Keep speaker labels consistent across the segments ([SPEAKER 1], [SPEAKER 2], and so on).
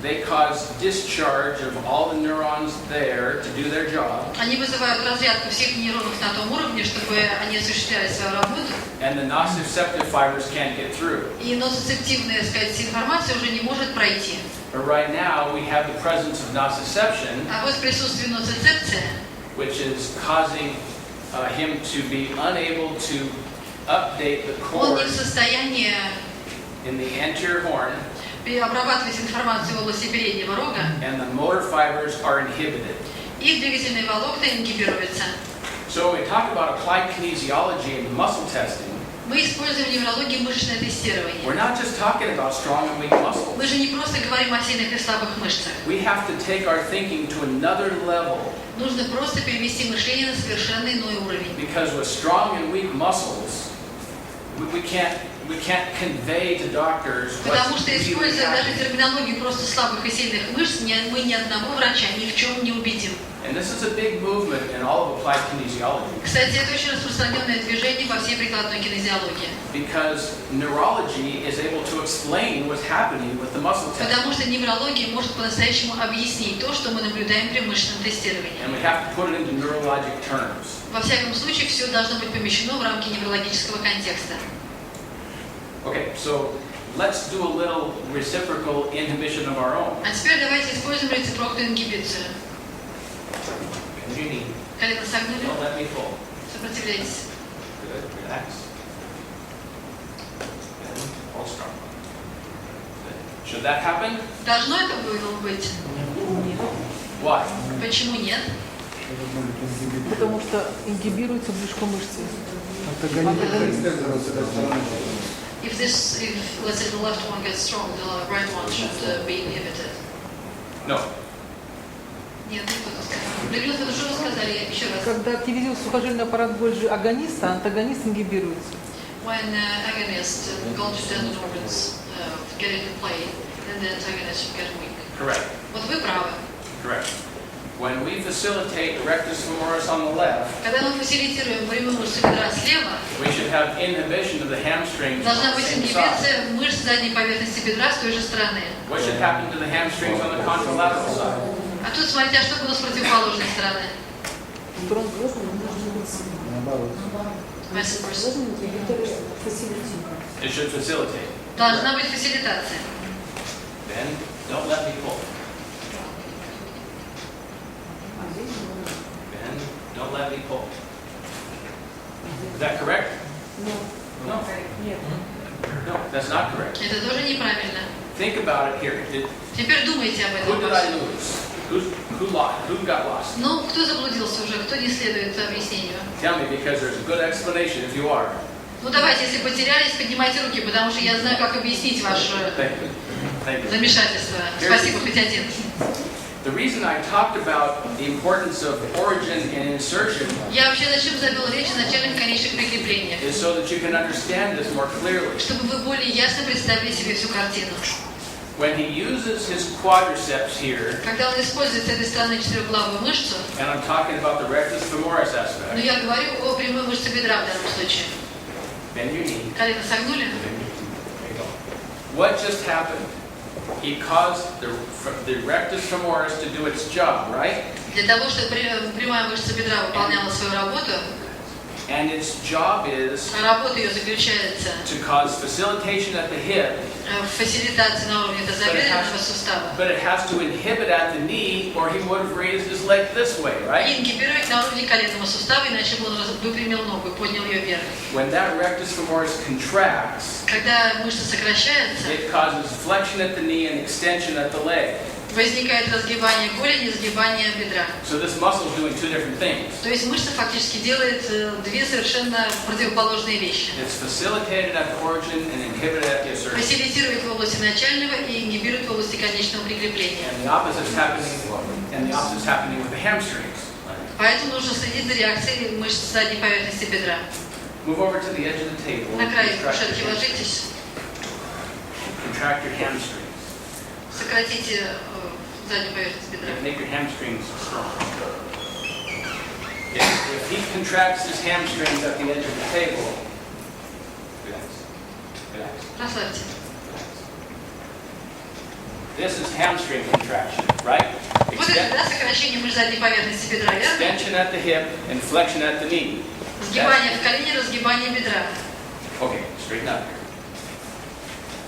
[SPEAKER 1] they cause discharge of all the neurons there to do their job.
[SPEAKER 2] Они вызывают разрядку всех нейронов на том уровне, чтобы они осуществляли свою работу.
[SPEAKER 1] And the nociceptive fibers can't get through.
[SPEAKER 2] И ноцицептивная, сказать, информация уже не может пройти.
[SPEAKER 1] But right now we have the presence of nociception,
[SPEAKER 2] А вот присутствие ноцицепции,
[SPEAKER 1] which is causing him to be unable to update the
[SPEAKER 2] он не
[SPEAKER 1] cord
[SPEAKER 2] в состоянии
[SPEAKER 1] in the anterior horn,
[SPEAKER 2] обрабатывать информацию в области переднего рога,
[SPEAKER 1] and the motor fibers are inhibited.
[SPEAKER 2] и двигательные волокна ингибируются.
[SPEAKER 1] So when we talk about applied kinesiology and muscle testing,
[SPEAKER 2] Мы используем в неврологии мышечное тестирование.
[SPEAKER 1] we're not just talking about strong and weak muscles.
[SPEAKER 2] Мы же не просто говорим о сильных и слабых мышцах.
[SPEAKER 1] We have to take our thinking to another level,
[SPEAKER 2] Нужно просто перевести мышление на совершенно иной уровень.
[SPEAKER 1] because with strong and weak muscles, we can't convey to doctors
[SPEAKER 2] Потому
[SPEAKER 1] what's
[SPEAKER 2] что,
[SPEAKER 1] really
[SPEAKER 2] используя даже
[SPEAKER 1] happening.
[SPEAKER 2] терминологию просто слабых и сильных мышц, мы ни одного врача ни в чем не убедим.
[SPEAKER 1] And this is a big movement in all of applied kinesiology,
[SPEAKER 2] Кстати, это очень распространенное движение во всей прикладной кинезиологии.
[SPEAKER 1] because neurology is able to explain what's happening with the muscle test.
[SPEAKER 2] Потому что неврология может по-настоящему объяснить то, что мы наблюдаем при мышечном тестировании.
[SPEAKER 1] And we have to put it into neurologic terms.
[SPEAKER 2] Во всяком случае, все должно быть помещено в рамки неврологического контекста.
[SPEAKER 1] Okay, so let's do a little reciprocal inhibition of our own.
[SPEAKER 2] А теперь давайте используем рецепрокную ингибицию.
[SPEAKER 1] Bend your knee.
[SPEAKER 2] Колено согнули,
[SPEAKER 1] Don't let me pull.
[SPEAKER 2] сопротивляйтесь.
[SPEAKER 1] Good. Relax. Bend. Hold strong. Good. Should that happen?
[SPEAKER 2] Должно это было быть?
[SPEAKER 1] Why?
[SPEAKER 2] Почему нет?
[SPEAKER 3] Потому что ингибируется брюшко мышцы.
[SPEAKER 2] If let's say the left one gets strong, the right one should be inhibited.
[SPEAKER 1] No.
[SPEAKER 2] Нет, не кто-то сказал. Людмила, вы что вы сказали? Еще раз.
[SPEAKER 3] Когда активизируется сухожильный аппарат больше агониста, антагонист ингибируется.
[SPEAKER 2] When agonist and Golgi tendon organs get into play, then the antagonist should get weak.
[SPEAKER 1] Correct.
[SPEAKER 2] Вот вы правы.
[SPEAKER 1] Correct. When we facilitate the rectus femoris on the left,
[SPEAKER 2] Когда мы фасилитируем прямую мышцу бедра слева,
[SPEAKER 1] we should have inhibition of the hamstrings on
[SPEAKER 2] должна
[SPEAKER 1] the
[SPEAKER 2] быть
[SPEAKER 1] same side.
[SPEAKER 2] ингибиция мышц задней поверхности бедра с той же стороны.
[SPEAKER 1] What should happen to the hamstrings on the contralateral side?
[SPEAKER 2] А тут смотрите, а что было с противоположной стороны? Vice versa.
[SPEAKER 1] It should facilitate.
[SPEAKER 2] Должна быть фасилитация.
[SPEAKER 1] Then don't let me pull. Then don't let me pull. Is that correct? No. No, that's not correct.
[SPEAKER 2] Это тоже неправильно.
[SPEAKER 1] Think about it here.
[SPEAKER 2] Теперь думайте об
[SPEAKER 1] Who
[SPEAKER 2] этом.
[SPEAKER 1] did I lose? Who got lost?
[SPEAKER 2] Ну, кто заблудился уже, кто не следует объяснению?
[SPEAKER 1] Tell me, because there's a good explanation if you are.
[SPEAKER 2] Ну, давайте, если потерялись, поднимайте руки, потому что я знаю, как объяснить ваше
[SPEAKER 1] Thank you. Thank you.
[SPEAKER 2] замешательство. Спасибо, хоть один.
[SPEAKER 1] The reason I talked about the importance of origin and insertion
[SPEAKER 2] Я вообще зачем завел речь о начальных и конечных прикреплениях?
[SPEAKER 1] is so that you can understand this more clearly.
[SPEAKER 2] Чтобы вы более ясно представили себе всю картину.
[SPEAKER 1] When he uses his quadriceps here,
[SPEAKER 2] Когда он использует с этой стороны четырехглавую мышцу,
[SPEAKER 1] and I'm talking about the rectus femoris
[SPEAKER 2] но
[SPEAKER 1] aspect,
[SPEAKER 2] я говорю о прямой мышце бедра в данном случае.
[SPEAKER 1] bend your knee.
[SPEAKER 2] Колено согнули.
[SPEAKER 1] There you go. What just happened? He caused the rectus femoris to do its job, right?
[SPEAKER 2] Для того, чтобы прямая мышца бедра выполняла свою работу,
[SPEAKER 1] And its job is
[SPEAKER 2] работа ее заключается
[SPEAKER 1] to cause facilitation at the hip,
[SPEAKER 2] в фасилитации на уровне тазобедренного сустава
[SPEAKER 1] but it has to inhibit at the knee, or he would have raised his leg this way,
[SPEAKER 2] и
[SPEAKER 1] right?
[SPEAKER 2] ингибировать на уровне коленного сустава, иначе бы он выпрямил ногу и поднял ее вверх.
[SPEAKER 1] When that rectus femoris contracts,
[SPEAKER 2] Когда мышца сокращается,
[SPEAKER 1] it causes flexion at the knee and extension at the leg.
[SPEAKER 2] возникает разгибание голени, сгибание бедра.
[SPEAKER 1] So this muscle is doing two different things.
[SPEAKER 2] То есть мышца фактически делает две совершенно противоположные вещи.
[SPEAKER 1] It's facilitated at the origin and inhibited at the insertion.
[SPEAKER 2] Фасилитирует в области начального и ингибирует в области конечного прикрепления.
[SPEAKER 1] And the opposite is happening with the hamstrings.
[SPEAKER 2] Поэтому нужно следить за реакцией мышц задней поверхности бедра.
[SPEAKER 1] Move over to the edge of the table.
[SPEAKER 2] На край
[SPEAKER 1] Contract
[SPEAKER 2] кушетки
[SPEAKER 1] your-
[SPEAKER 2] ложитесь,
[SPEAKER 1] Contract your hamstrings.
[SPEAKER 2] сократите заднюю поверхность бедра.
[SPEAKER 1] Make your hamstrings strong. If he contracts his hamstrings at the edge of the table, relax. Relax.
[SPEAKER 2] Расслабьте.
[SPEAKER 1] Relax. This is hamstring contraction, right?
[SPEAKER 2] Вот это, да, сокращение мышц задней поверхности бедра, верно?
[SPEAKER 1] Extension at the hip and flexion at the knee.
[SPEAKER 2] Сгибание в колене, разгибание бедра.
[SPEAKER 1] Okay, straighten up here.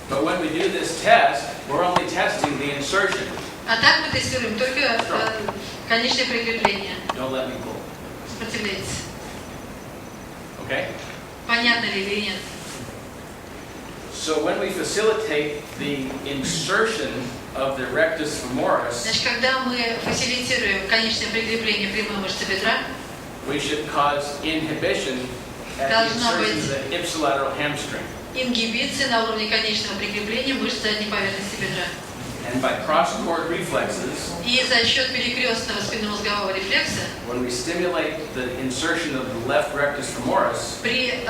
[SPEAKER 1] But when we do this test, we're only testing the insertion.
[SPEAKER 2] А так мы тестируем только конечное прикрепление.
[SPEAKER 1] Don't let me pull.
[SPEAKER 2] Сопротивляйтесь.
[SPEAKER 1] Okay?
[SPEAKER 2] Понятно ли или нет?
[SPEAKER 1] So when we facilitate the insertion of the rectus femoris,
[SPEAKER 2] Значит, когда мы фасилитируем конечное прикрепление прямой мышцы бедра,
[SPEAKER 1] we should cause inhibition at the insertion of the ipsilateral hamstring.
[SPEAKER 2] Ингибиция на уровне конечного прикрепления мышц задней поверхности бедра.
[SPEAKER 1] And by cross-chord reflexes,
[SPEAKER 2] И за счет перекрестного спинномозгового рефлекса,
[SPEAKER 1] when we stimulate the insertion of the left rectus femoris,
[SPEAKER 2] при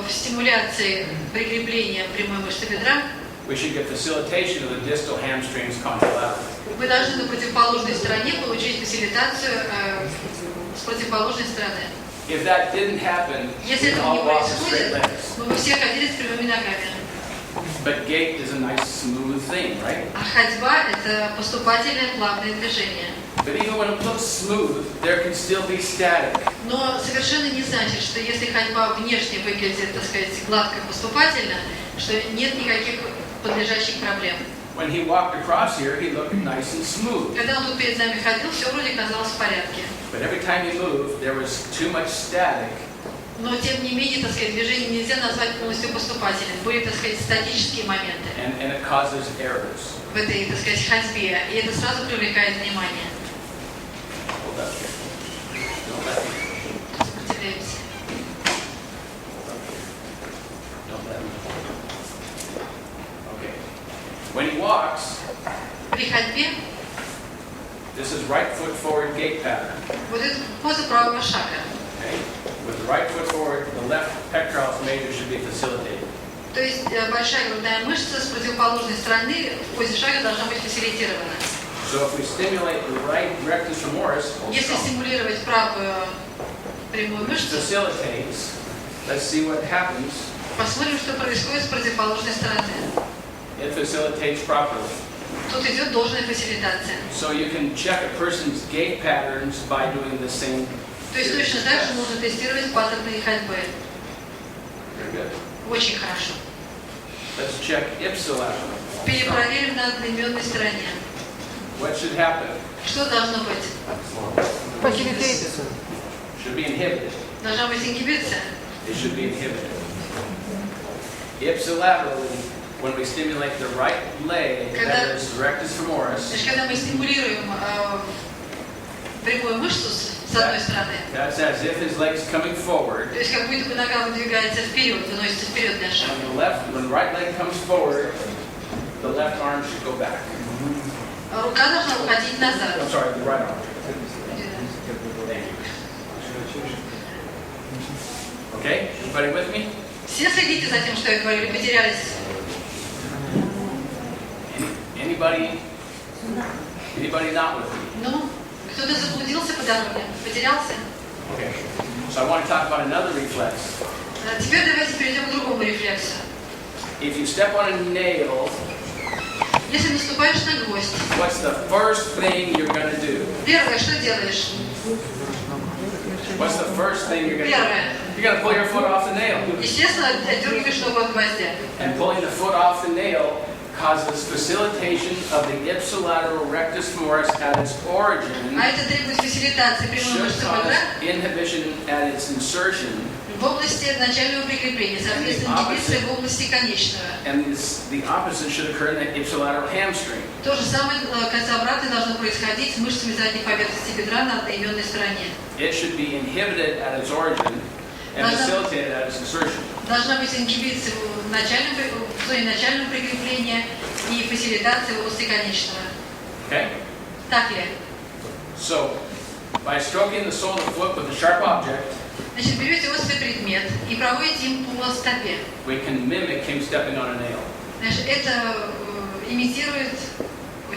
[SPEAKER 2] стимуляции прикрепления прямой мышцы бедра,
[SPEAKER 1] we should get facilitation of the distal hamstrings contralaterally.
[SPEAKER 2] вы должны на противоположной стороне получить фасилитацию с противоположной стороны.
[SPEAKER 1] If that didn't happen,
[SPEAKER 2] Если
[SPEAKER 1] we'd
[SPEAKER 2] этого не
[SPEAKER 1] all walk with straight
[SPEAKER 2] происходит,
[SPEAKER 1] legs.
[SPEAKER 2] мы бы все ходили с прямыми ногами.
[SPEAKER 1] But gait is a nice smooth thing, right?
[SPEAKER 2] А ходьба – это поступательное плавное движение.
[SPEAKER 1] But even when it looks smooth, there can still be static.
[SPEAKER 2] Но совершенно не значит, что если ходьба внешне выглядит, так сказать, гладко поступательно, что нет никаких подлежащих проблем.
[SPEAKER 1] When he walked across here, he looked nice and smooth.
[SPEAKER 2] Когда он тут перед нами ходил, все вроде казалось в порядке.
[SPEAKER 1] But every time he moved, there was too much static.
[SPEAKER 2] Но, тем не менее, так сказать, движение нельзя назвать полностью поступательным. Были, так сказать, статические моменты
[SPEAKER 1] And it causes errors.
[SPEAKER 2] в этой, так сказать, ходьбе, и это сразу привлекает внимание.
[SPEAKER 1] Hold up here. Don't let me.
[SPEAKER 2] Сопротивляемся.
[SPEAKER 1] Don't let me. Okay. When he walks,
[SPEAKER 2] При ходьбе
[SPEAKER 1] this is right foot forward gait pattern.
[SPEAKER 2] вот эта поза правого шага.
[SPEAKER 1] Okay? With the right foot forward, the left pectoralis major should be facilitated.
[SPEAKER 2] То есть большая грудная мышца с противоположной стороны в позе шага должна быть фасилитирована.
[SPEAKER 1] So if we stimulate the right rectus femoris,
[SPEAKER 2] Если стимулировать правую прямую
[SPEAKER 1] which
[SPEAKER 2] мышцу,
[SPEAKER 1] facilitates, let's see what happens.
[SPEAKER 2] посмотрим, что происходит с противоположной стороны.
[SPEAKER 1] It facilitates properly.
[SPEAKER 2] Тут идет должная фасилитация.
[SPEAKER 1] So you can check a person's gait patterns by doing the same.
[SPEAKER 2] То есть точно так же можно тестировать паттерны ходьбы.
[SPEAKER 1] Very good.
[SPEAKER 2] Очень хорошо.
[SPEAKER 1] Let's check ipsilateral.
[SPEAKER 2] Перепроверим на одноименной стороне.
[SPEAKER 1] What should happen?
[SPEAKER 2] Что должно быть?
[SPEAKER 3] Фасилитейт.
[SPEAKER 1] Should be inhibited.
[SPEAKER 2] Должна быть ингибиция.
[SPEAKER 1] It should be inhibited. Ipsilaterally, when we stimulate the right leg, that is rectus femoris,
[SPEAKER 2] Значит, когда мы стимулируем прямую мышцу с одной стороны,
[SPEAKER 1] that's as if his leg's coming forward.
[SPEAKER 2] то есть как будто бы нога выдвигается вперед, выносится вперед для шага.
[SPEAKER 1] When the right leg comes forward, the left arm should go back.
[SPEAKER 2] Рука должна уходить назад.
[SPEAKER 1] I'm sorry, the right arm. Thank you. Okay, everybody with me?
[SPEAKER 2] Все следите за тем, что я говорю, или потерялись?
[SPEAKER 1] Anybody not with me?
[SPEAKER 2] Ну, кто-то заблудился по дороге, потерялся?
[SPEAKER 1] Okay. So I want to talk about another reflex.
[SPEAKER 2] Теперь давайте перейдем к другому рефлексу.
[SPEAKER 1] If you step on a nail,
[SPEAKER 2] Если наступаешь на гвоздь,
[SPEAKER 1] what's the first thing you're going to do?
[SPEAKER 2] первое, что делаешь?
[SPEAKER 1] What's the first thing you're going to
[SPEAKER 2] Первое.
[SPEAKER 1] do? You're going to pull your foot off the nail.
[SPEAKER 2] Естественно, отдергиваешь ногу от гвоздя.
[SPEAKER 1] And pulling the foot off the nail causes facilitation of the ipsilateral rectus femoris at its origin.
[SPEAKER 2] А это требует фасилитации прямой
[SPEAKER 1] Should
[SPEAKER 2] мышцы
[SPEAKER 1] cause
[SPEAKER 2] бедра
[SPEAKER 1] inhibition at its insertion.
[SPEAKER 2] в области начального прикрепления, соответственно, ингибиция в области конечного.
[SPEAKER 1] And the opposite should occur in the ipsilateral hamstring.
[SPEAKER 2] То же самое, кажется, обратно должно происходить с мышцами задней поверхности бедра на одноименной стороне.
[SPEAKER 1] It should be inhibited at its origin and facilitated at its insertion.
[SPEAKER 2] Должна быть ингибиция в зоне начального прикрепления и фасилитация в области конечного.
[SPEAKER 1] Okay?
[SPEAKER 2] Так ли?
[SPEAKER 1] So, by stroking the sole of the foot with a sharp object,
[SPEAKER 2] Значит, берете острый предмет и проводите им по стопе.
[SPEAKER 1] we can mimic him stepping on a nail.
[SPEAKER 2] Значит, это имитирует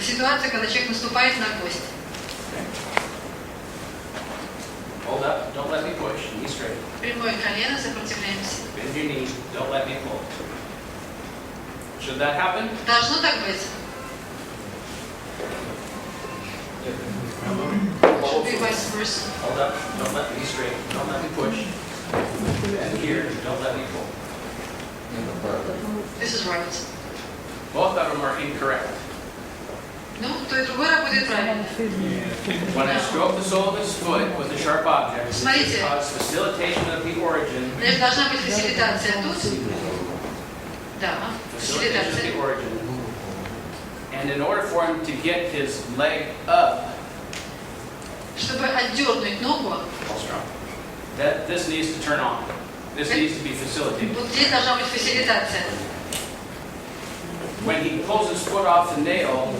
[SPEAKER 2] ситуацию, когда человек наступает на гвоздь.
[SPEAKER 1] Hold up, don't let me push, knee straight.
[SPEAKER 2] Прямое колено, сопротивляемся.
[SPEAKER 1] Bend your knee, don't let me pull. Should that happen?
[SPEAKER 2] Должно так быть? Should be vice versa.
[SPEAKER 1] Hold up. Don't let me straight. Don't let me push. And here, don't let me pull.
[SPEAKER 2] This is right.
[SPEAKER 1] Both of them are incorrect.
[SPEAKER 2] Ну, то и другой работает правильно.
[SPEAKER 1] When I stroke the sole of his foot with a sharp object, this
[SPEAKER 2] Смотрите.
[SPEAKER 1] causes facilitation of the origin.
[SPEAKER 2] Значит, должна быть фасилитация тут. Да,
[SPEAKER 1] Facilitation of
[SPEAKER 2] фасилитация.
[SPEAKER 1] the origin. And in order for him to get his leg up,
[SPEAKER 2] Чтобы отдернуть ногу,
[SPEAKER 1] this needs to turn on. This needs to be facilitated.
[SPEAKER 2] вот здесь должна быть фасилитация.
[SPEAKER 1] When he pulls his foot off the nail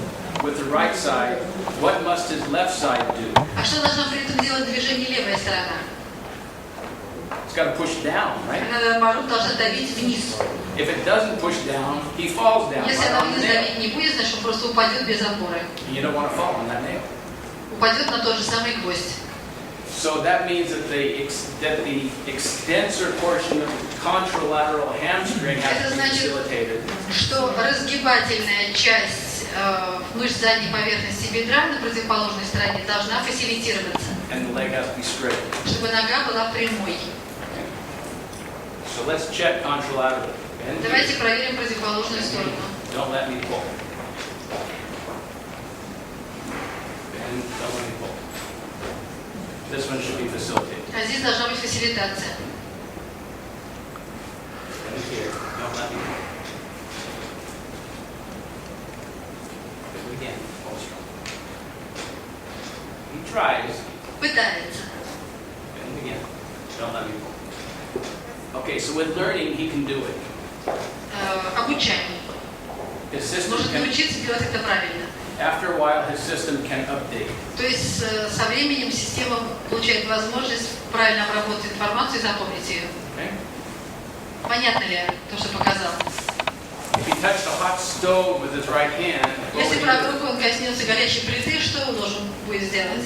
[SPEAKER 1] with the right side, what must his left side do?
[SPEAKER 2] А что должна при этом делать движение левая сторона?
[SPEAKER 1] It's got to push down, right?
[SPEAKER 2] Она, наоборот, должна давить вниз.
[SPEAKER 1] If it doesn't push down, he falls down
[SPEAKER 2] Если
[SPEAKER 1] right
[SPEAKER 2] она
[SPEAKER 1] on the
[SPEAKER 2] вниз
[SPEAKER 1] nail.
[SPEAKER 2] давить не будет, значит, он просто упадет без опоры.
[SPEAKER 1] You don't want to fall on that nail.
[SPEAKER 2] Упадет на тот же самый гвоздь.
[SPEAKER 1] So that means that the extensor portion of the contralateral hamstring has
[SPEAKER 2] Это
[SPEAKER 1] to be
[SPEAKER 2] значит,
[SPEAKER 1] facilitated.
[SPEAKER 2] что разгибательная часть мышц задней поверхности бедра на противоположной стороне должна фасилитироваться,
[SPEAKER 1] And the leg has to be straight.
[SPEAKER 2] чтобы нога была прямой.
[SPEAKER 1] So let's check contralateral. Bend
[SPEAKER 2] Давайте
[SPEAKER 1] here.
[SPEAKER 2] проверим противоположную сторону.
[SPEAKER 1] Don't let me pull. Bend, don't let me pull. This one should be facilitated.
[SPEAKER 2] А здесь должна быть фасилитация.
[SPEAKER 1] Bend here. Don't let me pull. Bend again. Pull strong. He tries.
[SPEAKER 2] Пытается.
[SPEAKER 1] Bend again. Don't let me pull. Okay, so with learning, he can do it.
[SPEAKER 2] Обучание.
[SPEAKER 1] His system
[SPEAKER 2] Может
[SPEAKER 1] can,
[SPEAKER 2] научиться делать это правильно.
[SPEAKER 1] after a while, his system can update.
[SPEAKER 2] То есть со временем система получает возможность правильно обработать информацию и запомнить ее.
[SPEAKER 1] Okay?
[SPEAKER 2] Понятно ли то, что показал?
[SPEAKER 1] If he touched a hot stove with his right hand, what
[SPEAKER 2] Если
[SPEAKER 1] would he
[SPEAKER 2] правой
[SPEAKER 1] do?
[SPEAKER 2] рукой он коснется горячей плиты, что он должен будет сделать?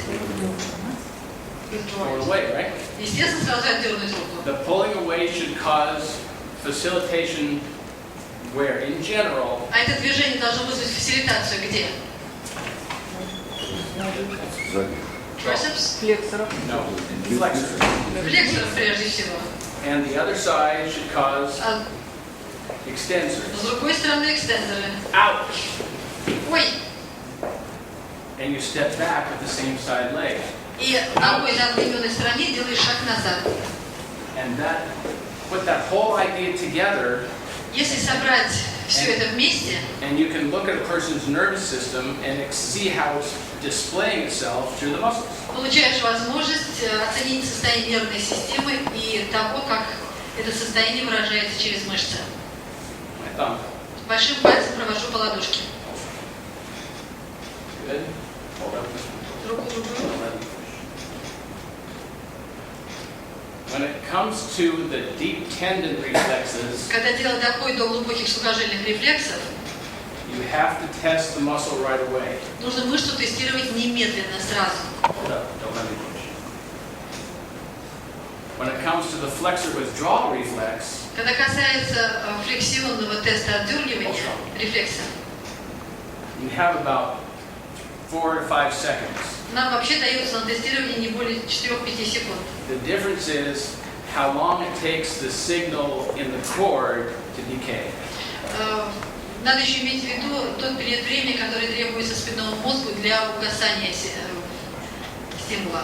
[SPEAKER 1] Pull it away, right?
[SPEAKER 2] Естественно, сразу отдернуть руку.
[SPEAKER 1] The pulling away should cause facilitation where, in general,
[SPEAKER 2] А это движение должно вызвать фасилитацию где? Трицепс?
[SPEAKER 3] Флексоров.
[SPEAKER 1] no, flexor.
[SPEAKER 2] Флексор прежде всего.
[SPEAKER 1] And the other side should cause
[SPEAKER 2] А
[SPEAKER 1] extensors.
[SPEAKER 2] с другой стороны экстензоры.
[SPEAKER 1] Ouch!
[SPEAKER 2] Ой!
[SPEAKER 1] And you step back with the same side leg.
[SPEAKER 2] И ногой на одноименной стороне делаешь шаг назад.
[SPEAKER 1] And that, put that whole idea together,
[SPEAKER 2] Если собрать все это вместе,
[SPEAKER 1] and you can look at a person's nervous system and see how it's displaying itself through the muscles.
[SPEAKER 2] получаешь возможность оценить состояние нервной системы и того, как это состояние выражается через мышцы.
[SPEAKER 1] My thumb.
[SPEAKER 2] Большим пальцем провожу по ладошке.
[SPEAKER 1] Good. Hold up this one.
[SPEAKER 2] Руку другую.
[SPEAKER 1] Don't let me push. When it comes to the deep tendon reflexes,
[SPEAKER 2] Когда дело доходит до глубоких сухожильных рефлексов,
[SPEAKER 1] you have to test the muscle right away.
[SPEAKER 2] нужно мышцу тестировать немедленно, сразу.
[SPEAKER 1] Hold up. Don't let me push. When it comes to the flexor withdrawal reflex,
[SPEAKER 2] Когда касается флексионного теста отдергивания рефлекса,
[SPEAKER 1] you have about 4 to 5 seconds.
[SPEAKER 2] нам вообще дается на тестирование не более 4-5 секунд.
[SPEAKER 1] The difference is how long it takes the signal in the cord to decay.
[SPEAKER 2] Надо еще иметь в виду тот период времени, который требуется спинному мозгу для угасания стимула.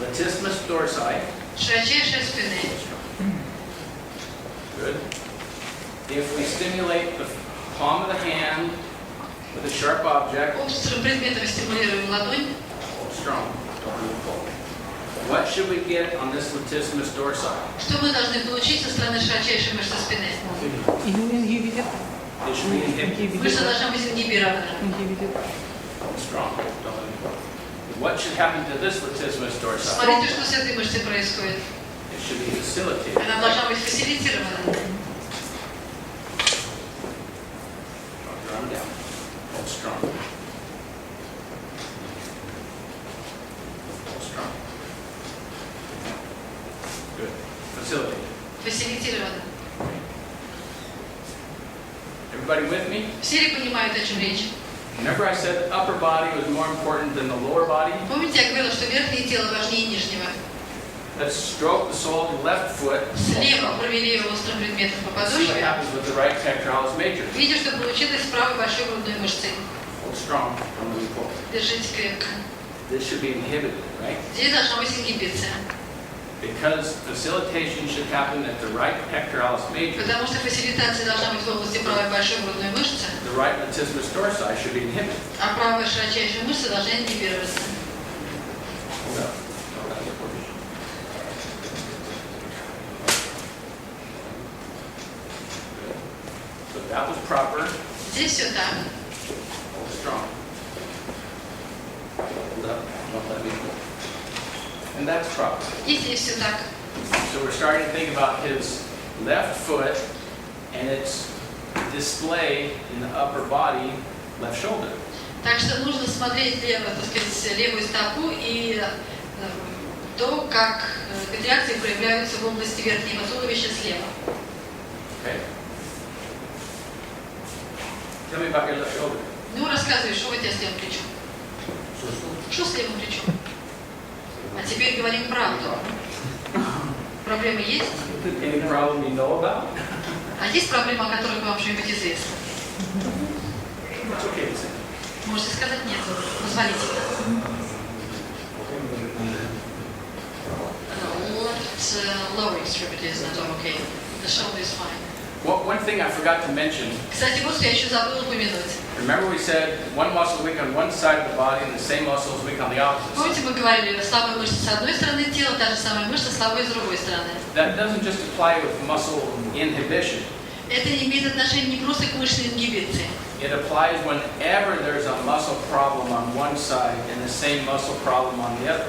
[SPEAKER 1] Latissimus dorsi.
[SPEAKER 2] Широчайшая спины.
[SPEAKER 1] Good. If we stimulate the palm of the hand with a sharp object,
[SPEAKER 2] Острым предметом стимулируем ладонь.
[SPEAKER 1] hold strong. Don't move forward. What should we get on this latissimus dorsi?
[SPEAKER 2] Что мы должны получить со стороны широчайшей мышцы спины?
[SPEAKER 3] Ингибитор.
[SPEAKER 1] It should be inhibited.
[SPEAKER 2] Мышца должна быть ингибирована.
[SPEAKER 3] Ингибитор.
[SPEAKER 1] Hold strong. Don't let me go. What should happen to this latissimus dorsi?
[SPEAKER 2] Смотрите, что с этой мышцей происходит.
[SPEAKER 1] It should be facilitated.
[SPEAKER 2] Она должна быть фасилитирована.
[SPEAKER 1] Drop your arm down. Hold strong. Hold strong. Good. Facilitated.
[SPEAKER 2] Фасилитирована.
[SPEAKER 1] Everybody with me?
[SPEAKER 2] Все ли понимают, о чем речь?
[SPEAKER 1] Remember I said the upper body was more important than the lower body?
[SPEAKER 2] Помните, я говорила, что верхнее тело важнее нижнего?
[SPEAKER 1] Let's stroke the sole of the left foot.
[SPEAKER 2] Слева провели его острым предметом по
[SPEAKER 1] See what
[SPEAKER 2] подошве.
[SPEAKER 1] happens with the right pectoralis major.
[SPEAKER 2] Видите, что получилось с правой большой грудной мышцей.
[SPEAKER 1] Hold strong. Don't let me pull.
[SPEAKER 2] Держите крепко.
[SPEAKER 1] This should be inhibited, right?
[SPEAKER 2] Здесь должна быть ингибиция.
[SPEAKER 1] Because facilitation should happen at the right pectoralis major.
[SPEAKER 2] Потому что фасилитация должна быть в области правой большой грудной мышцы,
[SPEAKER 1] The right latissimus dorsi should be inhibited.
[SPEAKER 2] а правая широчайшая мышца должна ингибироваться.
[SPEAKER 1] Hold up. Hold up. So that was proper.
[SPEAKER 2] Здесь все так.
[SPEAKER 1] Hold strong. Hold up. Don't let me pull. And that's proper.
[SPEAKER 2] И здесь все так.
[SPEAKER 1] So we're starting to think about his left foot and its display in the upper body, left shoulder.
[SPEAKER 2] Так что нужно смотреть левую стопу и то, как контракции проявляются в области верхнего туловища слева.
[SPEAKER 1] Okay. Tell me about your left shoulder.
[SPEAKER 2] Ну, рассказывай, что у тебя с левым плечом? Что с левым плечом? А теперь говорим правду. Проблемы есть?
[SPEAKER 1] Any problem you know about?
[SPEAKER 2] А есть проблемы, о которых вам что-нибудь известно?
[SPEAKER 1] It's okay to say.
[SPEAKER 2] Можете сказать нет. Позволительно. Left lower extremity is not okay. The shoulder is fine.
[SPEAKER 1] One thing I forgot to mention.
[SPEAKER 2] Кстати, вот что я еще забыла упомянуть.
[SPEAKER 1] Remember we said one muscle weak on one side of the body and the same muscle is weak on the opposite side.
[SPEAKER 2] Помните, мы говорили, слабая мышца с одной стороны тела, та же самая мышца слабая с другой стороны.
[SPEAKER 1] That doesn't just apply with muscle inhibition.
[SPEAKER 2] Это не имеет отношения не просто к мышечной ингибиции.
[SPEAKER 1] It applies whenever there's a muscle problem on one side and the same muscle problem on the other.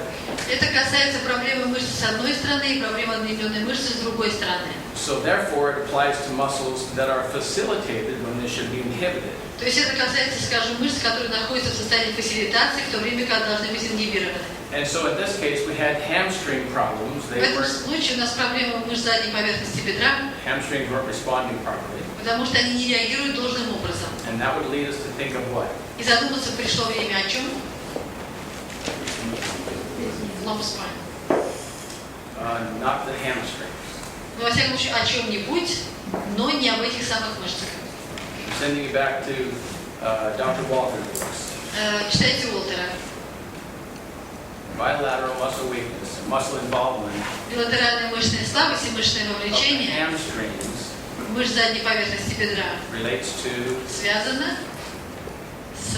[SPEAKER 2] Это касается проблемы мышцы с одной стороны и проблемы одноименной мышцы с другой стороны.
[SPEAKER 1] So therefore it applies to muscles that are facilitated when they should be inhibited.
[SPEAKER 2] То есть это касается, скажем, мышц, которые находятся в состоянии фасилитации, в то время как должны быть ингибированы.
[SPEAKER 1] And so in this case we had hamstring problems.
[SPEAKER 2] В этом случае у нас проблема мышц задней поверхности бедра,
[SPEAKER 1] Hamstrings weren't responding properly.
[SPEAKER 2] потому что они не реагируют должным образом.
[SPEAKER 1] And that would lead us to think of what?
[SPEAKER 2] И задуматься пришло время о чем? Long spine.
[SPEAKER 1] Not the hamstrings.
[SPEAKER 2] Но, во всяком случае, о чем-нибудь, но не об этих самых мышцах.
[SPEAKER 1] I'm sending you back to Dr. Walter's books.
[SPEAKER 2] Читайте Уолтера.
[SPEAKER 1] Bilateral muscle weakness, muscle involvement
[SPEAKER 2] Билатеральная мышечная слабость и мышечное
[SPEAKER 1] of the
[SPEAKER 2] вовлечение
[SPEAKER 1] hamstrings
[SPEAKER 2] мышц задней поверхности бедра
[SPEAKER 1] relates to
[SPEAKER 2] связано с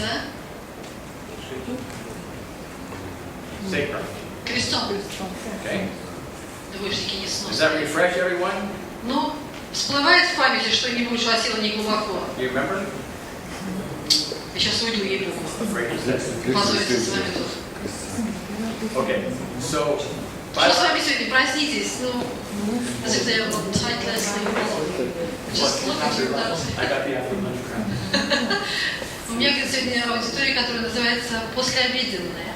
[SPEAKER 1] sacrum.
[SPEAKER 2] крестом.
[SPEAKER 1] Okay?
[SPEAKER 2] Двоечники не
[SPEAKER 1] Does that
[SPEAKER 2] сносят.
[SPEAKER 1] refresh everyone?
[SPEAKER 2] Ну, всплывает в памяти что-нибудь, что осило не глубоко.
[SPEAKER 1] Do you remember?
[SPEAKER 2] Я сейчас уйду, ей-богу.
[SPEAKER 1] Afraid to say.
[SPEAKER 2] Позориться с вами тут.
[SPEAKER 1] Okay, so
[SPEAKER 2] Что с вами сегодня? Проснитесь. Ну, as if they are tightlessly. Just look at your nose.
[SPEAKER 1] I got the after lunch crowd.
[SPEAKER 2] У меня сегодня аудитория, которая называется «Послеобеденная».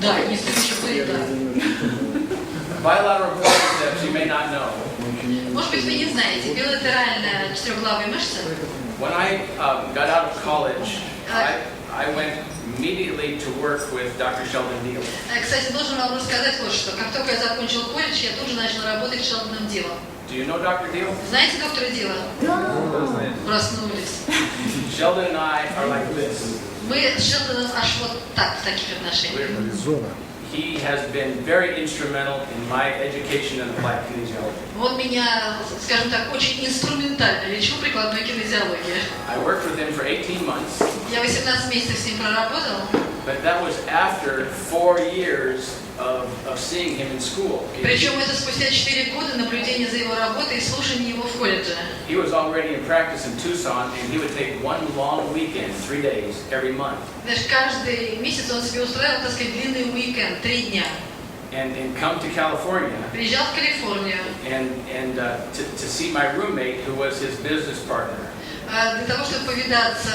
[SPEAKER 2] Да, если еще будет, да.
[SPEAKER 1] Bilateral quadriceps you may not know.
[SPEAKER 2] Может быть, вы не знаете, билатеральная четырехглавая мышца.
[SPEAKER 1] When I got out of college, I went immediately to work with Dr. Sheldon Deal.
[SPEAKER 2] Кстати, должен вам рассказать вот что. Как только я закончил колледж, я тут же начал работать с Шелдоном Дилом.
[SPEAKER 1] Do you know Dr. Deal?
[SPEAKER 2] Знаете доктора Дила? Проснулись.
[SPEAKER 1] Sheldon and I are like this.
[SPEAKER 2] Мы с Шелдоном аж вот так, в таких отношениях.
[SPEAKER 1] He has been very instrumental in my education in applied kinesiology.
[SPEAKER 2] Он меня, скажем так, очень инструментально лечил прикладной кинезиологии.
[SPEAKER 1] I worked with him for 18 months,
[SPEAKER 2] Я 18 месяцев с ним проработал,
[SPEAKER 1] but that was after 4 years of seeing him in school.
[SPEAKER 2] причем это спустя 4 года наблюдения за его работой и слушания его в колледже.
[SPEAKER 1] He was already in practice in Tucson, and he would take one long weekend, 3 days, every month.
[SPEAKER 2] Знаешь, каждый месяц он себе устраивал, так сказать, длинный уикенд, 3 дня.
[SPEAKER 1] And come to California
[SPEAKER 2] Приезжал в Калифорнию
[SPEAKER 1] and to see my roommate, who was his business partner.
[SPEAKER 2] для того, чтобы повидаться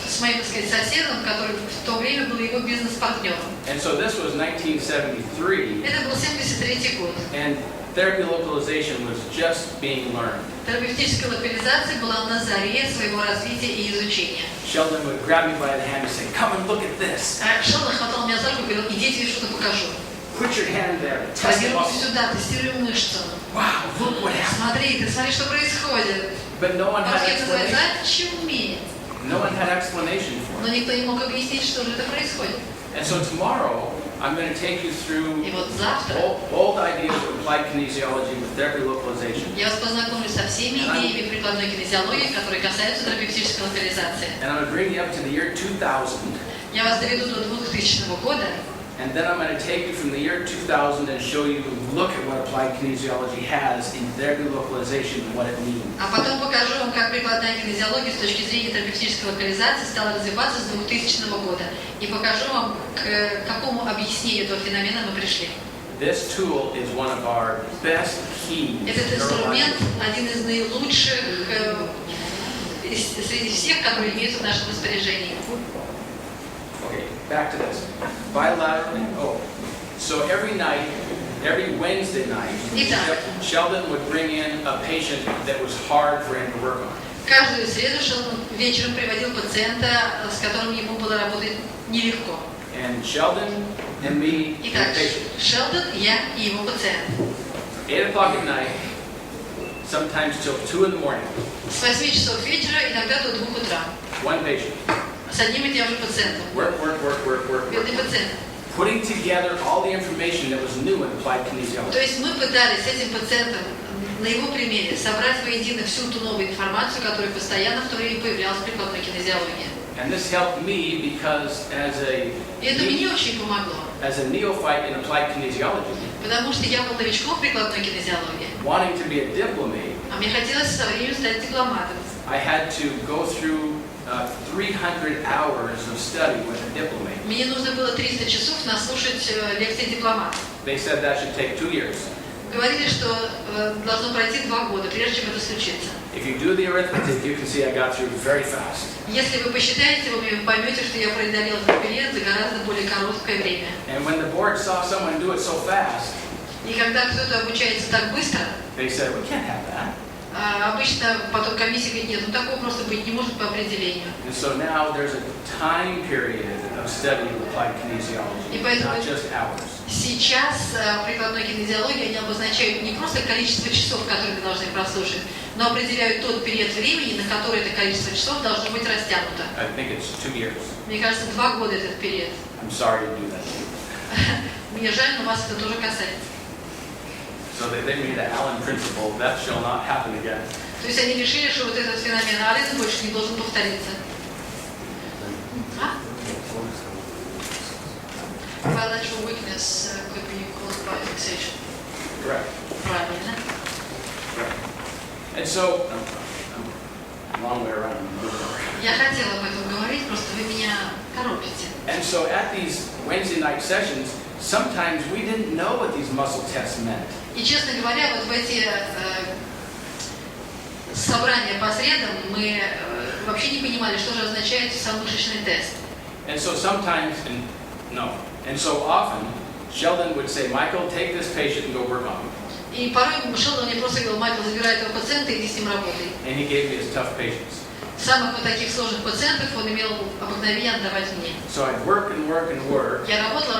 [SPEAKER 2] с моим, так сказать, соседом, который в то время был его бизнес-партнером.
[SPEAKER 1] And so this was 1973,
[SPEAKER 2] Это был 73-й год.
[SPEAKER 1] and therapy localization was just being learned.
[SPEAKER 2] Терапевтическая локализация была на заре своего развития и изучения.
[SPEAKER 1] Sheldon would grab me by the hand and say, "Come and look at this.
[SPEAKER 2] Шелдон хватал меня за руку и говорил, иди, я тебе что-то покажу.
[SPEAKER 1] Put your hand there. Test
[SPEAKER 2] Клади
[SPEAKER 1] the
[SPEAKER 2] руку
[SPEAKER 1] muscle.
[SPEAKER 2] сюда, тестируй мышцу.
[SPEAKER 1] Wow, look what happened."
[SPEAKER 2] Смотри, что происходит.
[SPEAKER 1] But no one had
[SPEAKER 2] По-русски это называется
[SPEAKER 1] explanation.
[SPEAKER 2] очумение.
[SPEAKER 1] No one had explanation for
[SPEAKER 2] Но
[SPEAKER 1] it.
[SPEAKER 2] никто не мог объяснить, что же это происходит.
[SPEAKER 1] And so tomorrow, I'm going to take you through
[SPEAKER 2] И вот завтра
[SPEAKER 1] old ideas of applied kinesiology with therapy localization.
[SPEAKER 2] я вас познакомлю со всеми идеями прикладной кинезиологии, которые касаются терапевтической локализации.
[SPEAKER 1] And I'm going to bring you up to the year 2000.
[SPEAKER 2] Я вас доведу до 2000 года,
[SPEAKER 1] And then I'm going to take you from the year 2000 and show you, look at what applied kinesiology has in therapy localization and what it means.
[SPEAKER 2] а потом покажу вам, как прикладная кинезиология с точки зрения терапевтической локализации стала развиваться с 2000 года. И покажу вам, к какому объяснению этого феномена мы пришли.
[SPEAKER 1] This tool is one of our best keys.
[SPEAKER 2] Этот инструмент один из наилучших среди всех, которые имеются в нашем распоряжении.
[SPEAKER 1] Okay, back to this. Bilaterally. Oh, so every night, every Wednesday night,
[SPEAKER 2] Итак.
[SPEAKER 1] Sheldon would bring in a patient that was hard for him to work on.
[SPEAKER 2] Каждую среду Шелдон вечером приводил пациента, с которым ему было работать нелегко.
[SPEAKER 1] And Sheldon and me and the
[SPEAKER 2] Итак,
[SPEAKER 1] patient.
[SPEAKER 2] Шелдон, я и его пациент.
[SPEAKER 1] 8 o'clock at night, sometimes till 2 in the morning.
[SPEAKER 2] С 8 часов вечера, иногда до 2 утра.
[SPEAKER 1] One patient.
[SPEAKER 2] С одним и тем же пациентом.
[SPEAKER 1] Work.
[SPEAKER 2] Бедный пациент.
[SPEAKER 1] Putting together all the information that was new in applied kinesiology.
[SPEAKER 2] То есть мы пытались с этим пациентом на его примере собрать воедино всю ту новую информацию, которая постоянно в то время появлялась в прикладной кинезиологии.
[SPEAKER 1] And this helped me because
[SPEAKER 2] И это мне очень помогло,
[SPEAKER 1] as a neophyte in applied kinesiology,
[SPEAKER 2] потому что я был новичком в прикладной кинезиологии,
[SPEAKER 1] wanting to be a diplomate,
[SPEAKER 2] а мне хотелось со временем стать дипломатом.
[SPEAKER 1] I had to go through 300 hours of study with a diplomate.
[SPEAKER 2] Мне нужно было 300 часов наслушать лекции дипломата.
[SPEAKER 1] They said that should take 2 years.
[SPEAKER 2] Говорили, что должно пройти 2 года, прежде чем это случится.
[SPEAKER 1] If you do the arithmetic, you can see I got through very фast.
[SPEAKER 2] Если вы посчитаете, вы поймете, что я преодолел этот период за гораздо более короткое время.
[SPEAKER 1] And when the board saw someone do it so fast,
[SPEAKER 2] И когда кто-то обучается так быстро,
[SPEAKER 1] they said, "We can't have that."
[SPEAKER 2] обычно потом комиссия говорит, нет, ну такого просто быть не может по определению.
[SPEAKER 1] And so now there's a time period of studying applied
[SPEAKER 2] И
[SPEAKER 1] kinesiology,
[SPEAKER 2] поэтому
[SPEAKER 1] not just hours.
[SPEAKER 2] сейчас прикладной кинезиологии они обозначают не просто количество часов, которые вы должны прослушать, но определяют тот период времени, на который это количество часов должно быть растянуто.
[SPEAKER 1] I think it's 2 years.
[SPEAKER 2] Мне кажется, 2 года этот период.
[SPEAKER 1] I'm sorry to do that to you.
[SPEAKER 2] Мне жаль, но вас это тоже касается.
[SPEAKER 1] So they made the Allen principle, that shall not happen again.
[SPEAKER 2] То есть они решили, что вот этот феномен Аллена больше не должен повториться. Bilateral weakness could be caused by fixation.
[SPEAKER 1] Correct.
[SPEAKER 2] Правильно.
[SPEAKER 1] Correct. And so, I'm a long way around.
[SPEAKER 2] Я хотела об этом говорить, просто вы меня торопите.
[SPEAKER 1] And so at these Wednesday night sessions, sometimes we didn't know what these muscle tests meant.
[SPEAKER 2] И, честно говоря, вот в эти собрания по средам мы вообще не понимали, что же означает сам мышечный тест.
[SPEAKER 1] And so sometimes, and so often, Sheldon would say, "Michael, take this patient and go work on him."
[SPEAKER 2] И порой Шелдон мне просто говорил, Майкл, забирай этого пациента и иди с ним работай.
[SPEAKER 1] And he gave me his tough patients.
[SPEAKER 2] Самых вот таких сложных пациентов он имел обыкновение отдавать мне.
[SPEAKER 1] So I'd work and work and work.
[SPEAKER 2] Я работала.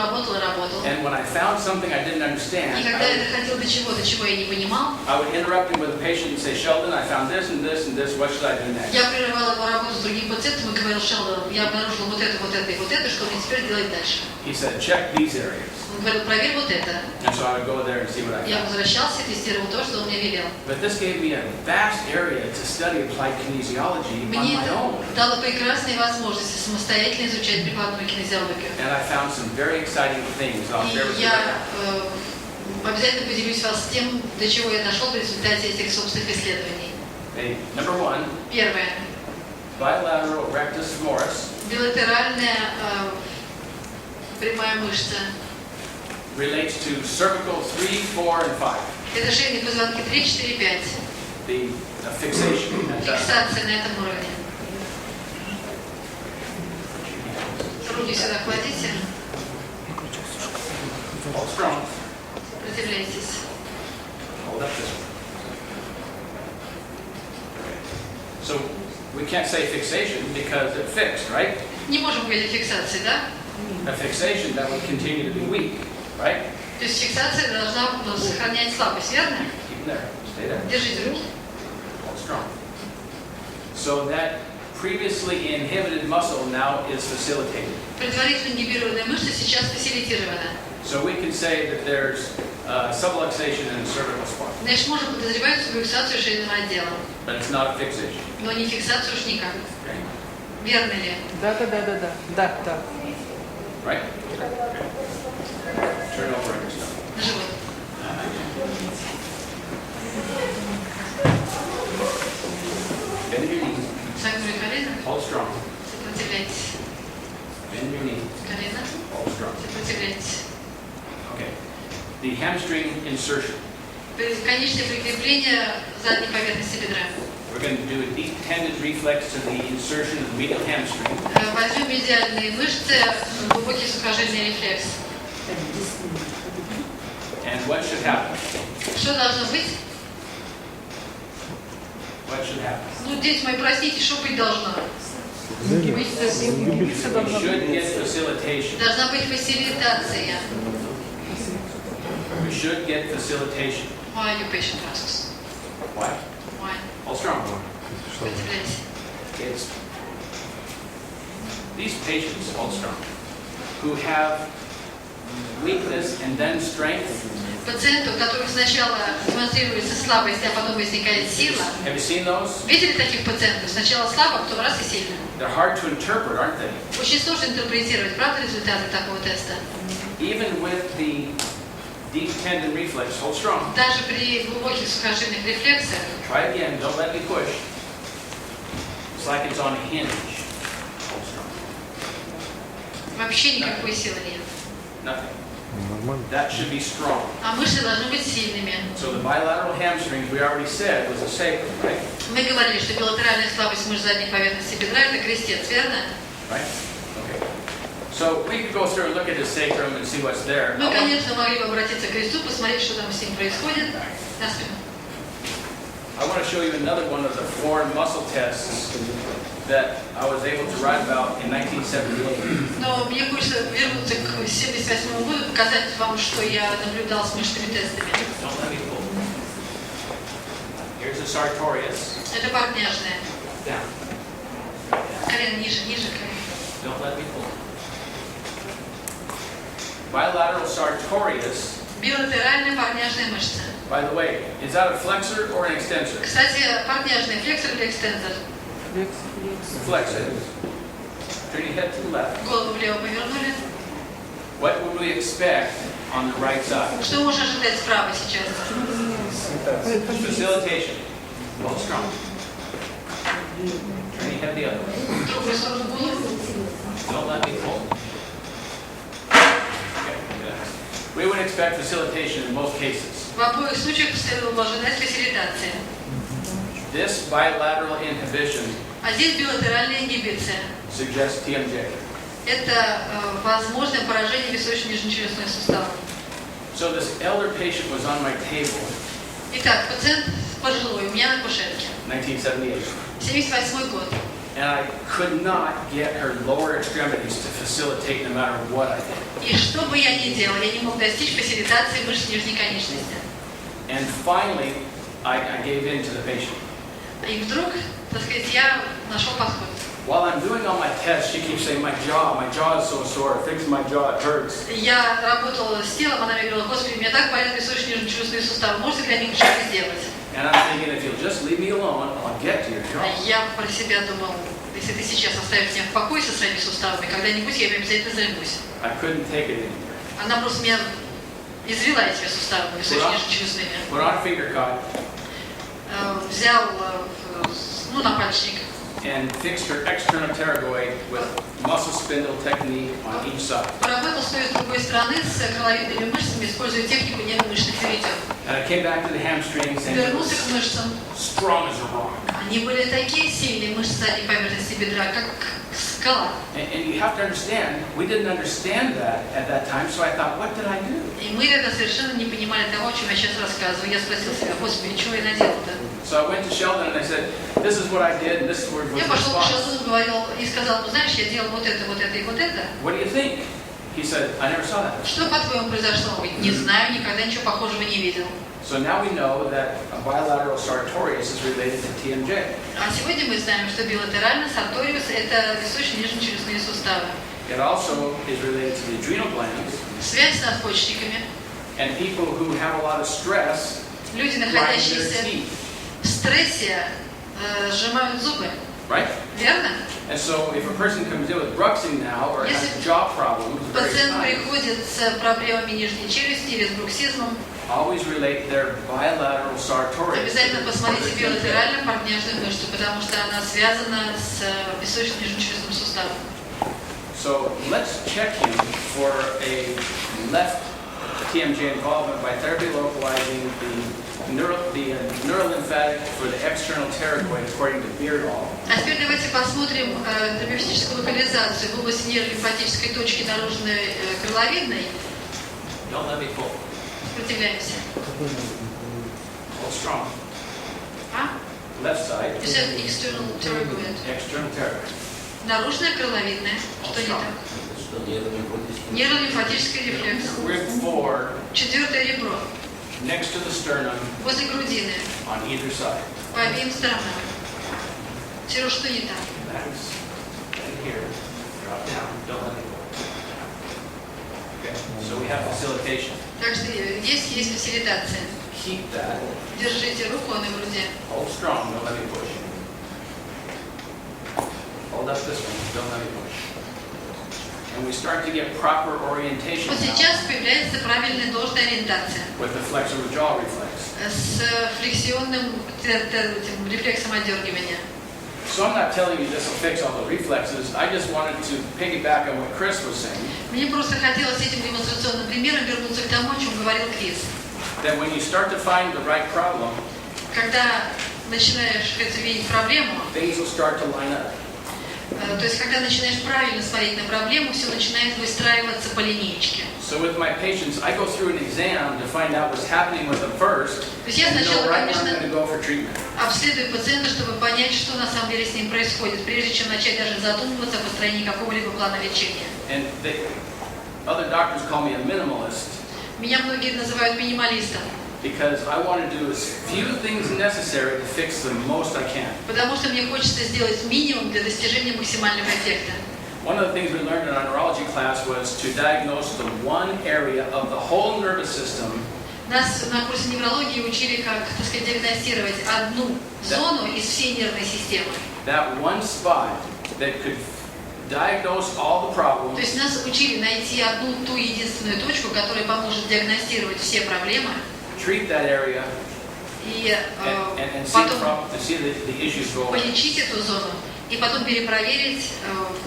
[SPEAKER 1] And when I found something I didn't understand,
[SPEAKER 2] И когда я доходила до чего я не понимал,
[SPEAKER 1] I would interrupt him with a patient and say, "Sheldon, I found this and this and this. What should I do next?"
[SPEAKER 2] я прерывала его работу с другим пациентом и говорила, Шелдон, я обнаружила вот это и вот это, что мне теперь делать дальше?
[SPEAKER 1] He said, "Check these areas."
[SPEAKER 2] Он говорил, проверь вот это.
[SPEAKER 1] And so I would go there and see what I
[SPEAKER 2] Я
[SPEAKER 1] found.
[SPEAKER 2] возвращался и тестировал то, что он мне велел.
[SPEAKER 1] But this gave me a vast area to study applied kinesiology on
[SPEAKER 2] Мне
[SPEAKER 1] my own.
[SPEAKER 2] это дало прекрасные возможности самостоятельно изучать прикладную кинезиологию.
[SPEAKER 1] And I found some very exciting things. I'll share with
[SPEAKER 2] И
[SPEAKER 1] you
[SPEAKER 2] я
[SPEAKER 1] right now.
[SPEAKER 2] обязательно поделюсь вас тем, до чего я дошел в результате этих собственных исследований.
[SPEAKER 1] Okay, number 1,
[SPEAKER 2] Первое.
[SPEAKER 1] bilateral rectus femoris
[SPEAKER 2] Билатеральная прямая мышца.
[SPEAKER 1] relates to cervical 3, 4, and 5.
[SPEAKER 2] Это шейные позвонки 3, 4, 5.
[SPEAKER 1] The fixation. at that.
[SPEAKER 2] Фиксация на этом уровне. Руки сюда кладите.
[SPEAKER 1] Hold strong.
[SPEAKER 2] Сопротивляйтесь.
[SPEAKER 1] can't say fixation because it's fixed, right?
[SPEAKER 2] Не можем говорить о фиксации, да?
[SPEAKER 1] A fixation that would continue to be weak, right?
[SPEAKER 2] То есть фиксация должна сохранять слабость, верно?
[SPEAKER 1] Keep them there. Stay there.
[SPEAKER 2] Держите руки.
[SPEAKER 1] Hold strong. So that previously inhibited muscle now is facilitated.
[SPEAKER 2] Предварительно ингибированная мышца сейчас фасилитирована.
[SPEAKER 1] So we can say that there's subluxation in the cervical spine,
[SPEAKER 2] Значит, можно подозревать сублюксацию шейного отдела,
[SPEAKER 1] but it's not a fixation.
[SPEAKER 2] но не фиксацию уж никак.
[SPEAKER 1] Okay?
[SPEAKER 2] Верно ли?
[SPEAKER 3] Да.
[SPEAKER 1] Right? Okay. Turn over on yourself.
[SPEAKER 2] На живот.
[SPEAKER 1] Bend your knees.
[SPEAKER 2] Согнули колено,
[SPEAKER 1] Hold strong.
[SPEAKER 2] сопротивляйтесь.
[SPEAKER 1] Bend your knees.
[SPEAKER 2] Колено,
[SPEAKER 1] Hold strong.
[SPEAKER 2] сопротивляйтесь.
[SPEAKER 1] Okay. The hamstring insertion.
[SPEAKER 2] Конечное прикрепление задней поверхности бедра.
[SPEAKER 1] We're going to do a deep tendon reflex to the insertion of the medial hamstring.
[SPEAKER 2] Возьмем медиальные мышцы, глубокий сухожильный рефлекс.
[SPEAKER 1] And what should happen?
[SPEAKER 2] Что должно быть?
[SPEAKER 1] What should happen?
[SPEAKER 2] Ну, дети мои, простите, что быть должно?
[SPEAKER 3] Ингибиция
[SPEAKER 1] We
[SPEAKER 3] должна
[SPEAKER 1] should
[SPEAKER 3] быть.
[SPEAKER 1] get facilitation.
[SPEAKER 2] Должна быть фасилитация.
[SPEAKER 1] We should get facilitation.
[SPEAKER 2] Why your patient asks?
[SPEAKER 1] Why?
[SPEAKER 2] Why?
[SPEAKER 1] Hold strong.
[SPEAKER 2] Сопротивляйтесь.
[SPEAKER 1] It's these patients, hold strong, who have weakness and then strength.
[SPEAKER 2] Пациенты, у которых сначала демонстрируется слабость, а потом возникает сила.
[SPEAKER 1] Have you seen those?
[SPEAKER 2] Видели таких пациентов? Сначала слабо, потом раз и сильно.
[SPEAKER 1] They're hard to interpret, aren't they?
[SPEAKER 2] Очень сложно интерпретировать, правда, результаты такого теста?
[SPEAKER 1] Even with the deep tendon reflex, hold strong.
[SPEAKER 2] Даже при глубоких сухожильных рефлексах.
[SPEAKER 1] Try again, don't let me push. It's like it's on a hinge. Hold strong.
[SPEAKER 2] Вообще никакой силы нет.
[SPEAKER 1] Nothing.
[SPEAKER 4] Нормально.
[SPEAKER 1] That should be strong.
[SPEAKER 2] А мышцы должны быть сильными.
[SPEAKER 1] So the bilateral hamstrings, we already said, was a sacrum, right?
[SPEAKER 2] Мы говорили, что билатеральная слабость мышц задней поверхности бедра – это крестец, верно?
[SPEAKER 1] Right? Okay. So we could go through and look at the sacrum and see what's there.
[SPEAKER 2] Мы, конечно, могли бы обратиться к крестцу, посмотреть, что там с ним происходит. На спину.
[SPEAKER 1] I want to show you another one of the foreign muscle tests that I was able to write about in 1978.
[SPEAKER 2] Но мне хочется вернуться к 1978 году, показать вам, что я наблюдал с мышечными тестами.
[SPEAKER 1] Don't let me pull. Here's a sartorius.
[SPEAKER 2] Это партняжная.
[SPEAKER 1] Down.
[SPEAKER 2] Колено ниже, ниже колено.
[SPEAKER 1] Don't let me pull. Bilateral sartorius.
[SPEAKER 2] Билатеральная партняжная мышца.
[SPEAKER 1] By the way, is that a flexor or an extensor?
[SPEAKER 2] Kстати, партняжная флексор или экстензор?
[SPEAKER 1] Flexor. Turn your head to the left.
[SPEAKER 2] Голову влево повернули.
[SPEAKER 1] What would we expect on the right side?
[SPEAKER 2] Что можно ожидать справа сейчас?
[SPEAKER 1] Facilitation. Hold strong. Turn your head the other way.
[SPEAKER 2] В другую сторону голову.
[SPEAKER 1] Don't let me pull. Okay, good. We would expect facilitation in most cases.
[SPEAKER 2] В обоих случаях следовало бы ожидать фасилитации.
[SPEAKER 1] This bilateral inhibition
[SPEAKER 2] А здесь билатеральная ингибиция.
[SPEAKER 1] suggests TMJ.
[SPEAKER 2] Это возможное поражение височно-нижнечелюстных суставов.
[SPEAKER 1] So this elder patient was on my table
[SPEAKER 2] Итак, пациент пожилой, у меня на кушетке.
[SPEAKER 1] 1978.
[SPEAKER 2] 78 год.
[SPEAKER 1] And I could not get her lower extremities to facilitate no matter what I did.
[SPEAKER 2] И что бы я ни делал, я не мог достичь фасилитации мышц нижней конечности.
[SPEAKER 1] And finally, I gave in to the patient.
[SPEAKER 2] И вдруг, так сказать, я нашел подход.
[SPEAKER 1] While I'm doing all my tests, she keeps saying, my jaw is so sore, fix my jaw, it hurts.
[SPEAKER 2] Я работала с телом, она мне говорила: Господи, меня так болят височно-нижнечелюстные суставы, можете для них что-то сделать?
[SPEAKER 1] And I'm thinking, if you'll just leave me alone, I'll get to your jaw.
[SPEAKER 2] Я про себя думал, если ты сейчас оставишь меня в покое со своими суставами, когда-нибудь я им обязательно займусь.
[SPEAKER 1] I couldn't take it anymore.
[SPEAKER 2] Она просто меня извела этими суставами височно-нижнечелюстными.
[SPEAKER 1] Put on a finger cut
[SPEAKER 2] Взял, ну, напальчник.
[SPEAKER 1] and fixed her external pterygoid with muscle spindle technique on each side.
[SPEAKER 2] Поработал с той и с другой стороны с крыловидными мышцами, используя технику немышечных веретен.
[SPEAKER 1] And I came back to the hamstrings and it
[SPEAKER 2] Вернулся
[SPEAKER 1] was
[SPEAKER 2] к мышцам.
[SPEAKER 1] strong as a rock.
[SPEAKER 2] Они были такие сильные, мышцы задней поверхности бедра, как скала.
[SPEAKER 1] And you have to understand, we didn't understand that at that time, so I thought, what did I do?
[SPEAKER 2] И мы тогда совершенно не понимали того, о чем я сейчас рассказываю. Я спросил себя: Господи, что я наделал-то?
[SPEAKER 1] So I went to Sheldon and I said, this is what I did, and this is where was
[SPEAKER 2] Я
[SPEAKER 1] the
[SPEAKER 2] пошел к
[SPEAKER 1] response.
[SPEAKER 2] Шелдону, говорил и сказал: ну знаешь, я делал вот это и вот это.
[SPEAKER 1] What do you think? He said, I never saw that.
[SPEAKER 2] Что, по-твоему, произошло? Он говорит: не знаю, никогда ничего похожего не видел.
[SPEAKER 1] So now we know that a bilateral sartorius is related to TMJ.
[SPEAKER 2] А сегодня мы знаем, что билатерально сарториус – это височно-нижнечелюстные суставы.
[SPEAKER 1] It also is related to the adrenal glands,
[SPEAKER 2] Связь с надпочечниками.
[SPEAKER 1] and people who have a lot of stress
[SPEAKER 2] Люди,
[SPEAKER 1] grind their
[SPEAKER 2] находящиеся
[SPEAKER 1] teeth,
[SPEAKER 2] в стрессе, сжимают зубы.
[SPEAKER 1] right?
[SPEAKER 2] Верно?
[SPEAKER 1] And so if a person comes in with bruxing now or has
[SPEAKER 2] Если
[SPEAKER 1] jaw problems, of various
[SPEAKER 2] пациент
[SPEAKER 1] kinds,
[SPEAKER 2] приходит с проблемами нижней челюсти или с бруксизмом,
[SPEAKER 1] always relate their bilateral sartorius.
[SPEAKER 2] обязательно
[SPEAKER 1] to
[SPEAKER 2] посмотрите
[SPEAKER 1] the TMJ.
[SPEAKER 2] билатерально парняжную мышцу, потому что она связана с височно-нижнечелюстным суставом.
[SPEAKER 1] So let's check him for a left TMJ involvement by therapy localizing the neurolymphatic for the external pterygoid according to Beardall.
[SPEAKER 2] А теперь давайте посмотрим терапевтическую локализацию в области нейролимфатической точки наружной крыловидной.
[SPEAKER 1] Don't let me pull.
[SPEAKER 2] Сопротивляемся.
[SPEAKER 1] Hold strong.
[SPEAKER 2] А?
[SPEAKER 1] Left side.
[SPEAKER 2] You said external pterygoid.
[SPEAKER 1] External pterygoid.
[SPEAKER 2] Наружная крыловидная. Что не так? Нейролимфатический рефлекс.
[SPEAKER 1] Rib 4
[SPEAKER 2] Четвертое ребро.
[SPEAKER 1] next to the sternum
[SPEAKER 2] Возле грудины.
[SPEAKER 1] on either side.
[SPEAKER 2] По обеим сторонам. Сереж, что не так?
[SPEAKER 1] That's right here. Drop down. Don't let me pull. Okay. So we have facilitation.
[SPEAKER 2] Так что есть фасилитация.
[SPEAKER 1] Keep that.
[SPEAKER 2] Держите руку на груди.
[SPEAKER 1] Hold strong. Don't let me push. Hold up this one. Don't let me push. And we start to get proper orientation
[SPEAKER 2] Вот
[SPEAKER 1] now
[SPEAKER 2] сейчас появляется правильная должная ориентация
[SPEAKER 1] with the flexor jaw reflex.
[SPEAKER 2] с флексионным этим рефлексом отдергивания.
[SPEAKER 1] So I'm not telling you this will fix all the reflexes. I just wanted to piggyback on what Chris was saying.
[SPEAKER 2] Мне просто хотелось этим демонстрационным примером вернуться к тому, о чем говорил Крис.
[SPEAKER 1] That when you start to find the right problem,
[SPEAKER 2] Когда начинаешь видеть проблему,
[SPEAKER 1] things will start to line up.
[SPEAKER 2] то есть когда начинаешь правильно смотреть на проблему, все начинает выстраиваться по линеечке.
[SPEAKER 1] So with my patients, I go through an exam to find out what's happening with them first,
[SPEAKER 2] То есть я
[SPEAKER 1] and
[SPEAKER 2] сначала,
[SPEAKER 1] know right where I'm
[SPEAKER 2] конечно,
[SPEAKER 1] going to go for treatment.
[SPEAKER 2] обследую пациента, чтобы понять, что на самом деле с ним происходит, прежде чем начать даже задумываться о построении какого-либо плана лечения.
[SPEAKER 1] And other doctors call me a minimalist
[SPEAKER 2] Меня многие называют минималистом,
[SPEAKER 1] because I want to do as few things necessary to fix the most I can.
[SPEAKER 2] потому что мне хочется сделать минимум для достижения максимального эффекта.
[SPEAKER 1] One of the things we learned in our neurology class was to diagnose the one area of the whole nervous system
[SPEAKER 2] Нас на курсе неврологии учили, как, так сказать, диагностировать одну зону из всей нервной системы.
[SPEAKER 1] that one spot that could diagnose all the
[SPEAKER 2] То
[SPEAKER 1] problems
[SPEAKER 2] есть нас учили найти одну ту единственную точку, которая поможет диагностировать все проблемы,
[SPEAKER 1] treat that area
[SPEAKER 2] и
[SPEAKER 1] and see,
[SPEAKER 2] потом
[SPEAKER 1] to see the issues go away.
[SPEAKER 2] полечить эту зону, и потом перепроверить,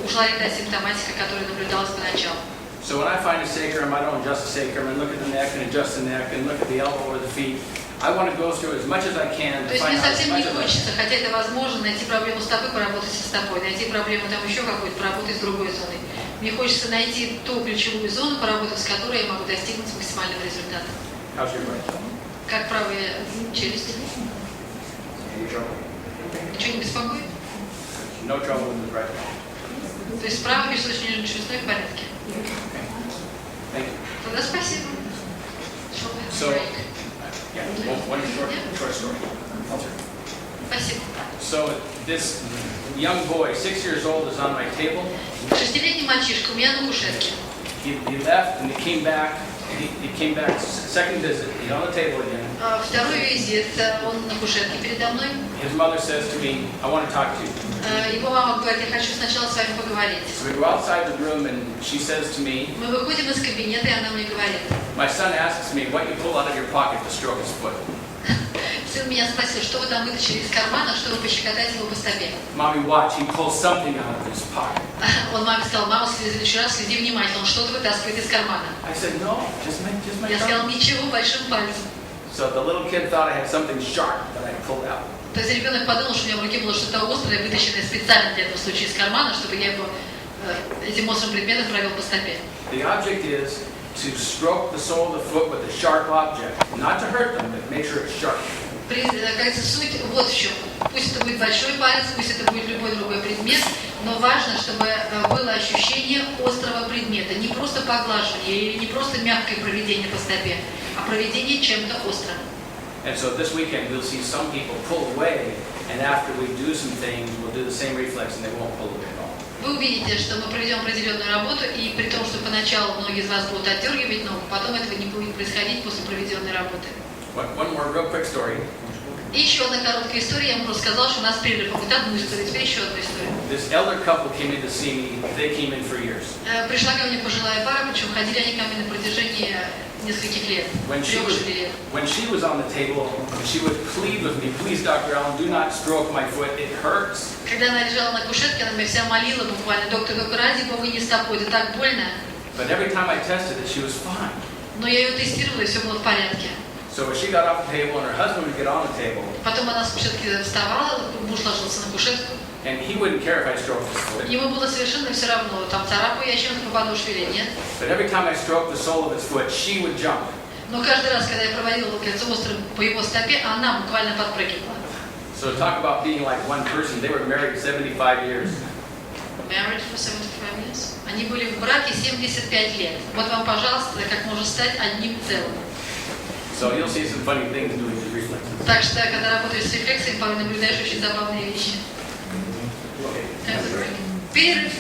[SPEAKER 2] ушла ли та симптоматика, которая наблюдалась поначалу.
[SPEAKER 1] So when I find a sacrum, I don't adjust the sacrum and look at the neck and adjust the neck and look at the elbow or the feet. I want to go through as much as I can
[SPEAKER 2] То
[SPEAKER 1] to
[SPEAKER 2] есть
[SPEAKER 1] find
[SPEAKER 2] мне
[SPEAKER 1] out as
[SPEAKER 2] совсем
[SPEAKER 1] much
[SPEAKER 2] не
[SPEAKER 1] as I can.
[SPEAKER 2] хочется, хотя это возможно, найти проблему стопы, поработать со стопой, найти проблему там еще какую-то, поработать с другой зоной. Мне хочется найти ту ключевую зону, поработав с которой я могу достигнуть максимального результата.
[SPEAKER 1] How's your right?
[SPEAKER 2] Как правая челюсть?
[SPEAKER 1] Any trouble?
[SPEAKER 2] Ничего не беспокоит?
[SPEAKER 1] No trouble with the right.
[SPEAKER 2] То есть правый височно-нижнечелюстной в порядке.
[SPEAKER 1] Thank you.
[SPEAKER 2] Тогда спасибо.
[SPEAKER 1] So, yeah, one short story.
[SPEAKER 2] Спасибо.
[SPEAKER 1] So this young boy, 6 years old, is on my table.
[SPEAKER 2] 6-летний мальчишка у меня на кушетке.
[SPEAKER 1] He left and he came back. He came back second visit. He's on the table again.
[SPEAKER 2] Второй визит, он на кушетке передо мной.
[SPEAKER 1] His mother says to me, "I want to talk to you."
[SPEAKER 2] Его мама говорит: я хочу сначала с вами поговорить.
[SPEAKER 1] So we go outside the room and she says to me,
[SPEAKER 2] Мы выходим из кабинета, и она мне говорит.
[SPEAKER 1] my son asks me, what you pull out of your pocket to stroke his foot.
[SPEAKER 2] Сын меня спросил, что вы там вытащили из кармана, чтобы пощекотать его по стопе.
[SPEAKER 1] Mommy, watch, he pulls something out of his pocket.
[SPEAKER 2] Он маме сказал: мама, в следующий раз следи внимательно, он что-то вытаскивает из кармана.
[SPEAKER 1] I said, no, just my
[SPEAKER 2] Я сказал:
[SPEAKER 1] thumb.
[SPEAKER 2] ничего, большим пальцем.
[SPEAKER 1] So the little kid thought I had something sharp that I pulled out.
[SPEAKER 2] То есть ребенок подумал, что у меня в руке было что-то острое, вытащенное специально для этого случая из кармана, чтобы я его этим острым предметом провел по стопе.
[SPEAKER 1] The object is to stroke the sole of the foot with a sharp object, not to hurt them, but make sure it's sharp.
[SPEAKER 2] Кажется, суть вот в чем. Пусть это будет большой палец, пусть это будет любой другой предмет, но важно, чтобы было ощущение острого предмета, не просто поглаживание или не просто мягкое проведение по стопе, а проведение чем-то острым.
[SPEAKER 1] And so this weekend we'll see some people pull away, and after we do some things, we'll do the same reflex and they won't pull away at all.
[SPEAKER 2] Вы увидите, что мы проведем определенную работу, и при том, что поначалу многие из вас будут отдергивать ногу, потом этого не будет происходить после проведенной работы.
[SPEAKER 1] One more real quick story.
[SPEAKER 2] И еще одна короткая история. Я вам просто сказала, что у нас перерыв. Вот одну историю, теперь еще одну историю.
[SPEAKER 1] This elder couple came in to see me. They came in for years.
[SPEAKER 2] Пришла ко мне пожилая пара, причем ходили они ко мне на протяжении нескольких лет.
[SPEAKER 1] When she was on the table, she would plead with me, please, Dr. Allen, do not stroke my foot. It hurts.
[SPEAKER 2] Когда она лежала на кушетке, она меня вся молила буквально: доктор, ради Бога, не стопой, это так больно.
[SPEAKER 1] But every time I tested it, she was fine.
[SPEAKER 2] Но я ее тестировала, и все было в порядке.
[SPEAKER 1] So she got off the table, and her husband would get on the table.
[SPEAKER 2] Потом она с кушетки вставала, муж ложился на кушетку.
[SPEAKER 1] And he wouldn't care if I stroked his foot.
[SPEAKER 2] Ему было совершенно все равно, там царапаю я чем-то по подошве или нет.
[SPEAKER 1] But every time I stroked the sole of his foot, she would jump.
[SPEAKER 2] Но каждый раз, когда я проводила кольцо острым по его стопе, она буквально подпрыгивала.
[SPEAKER 1] So talk about being like one person. They were married 75 years.
[SPEAKER 2] Married for 75 years. Они были в браке 75 лет. Вот вам, пожалуйста, как можно стать одним целым.
[SPEAKER 1] So you'll see some funny things doing these reflexes.
[SPEAKER 2] Так что, когда работаешь с рефлексией, порой наблюдаешь очень забавные вещи. Перерыв.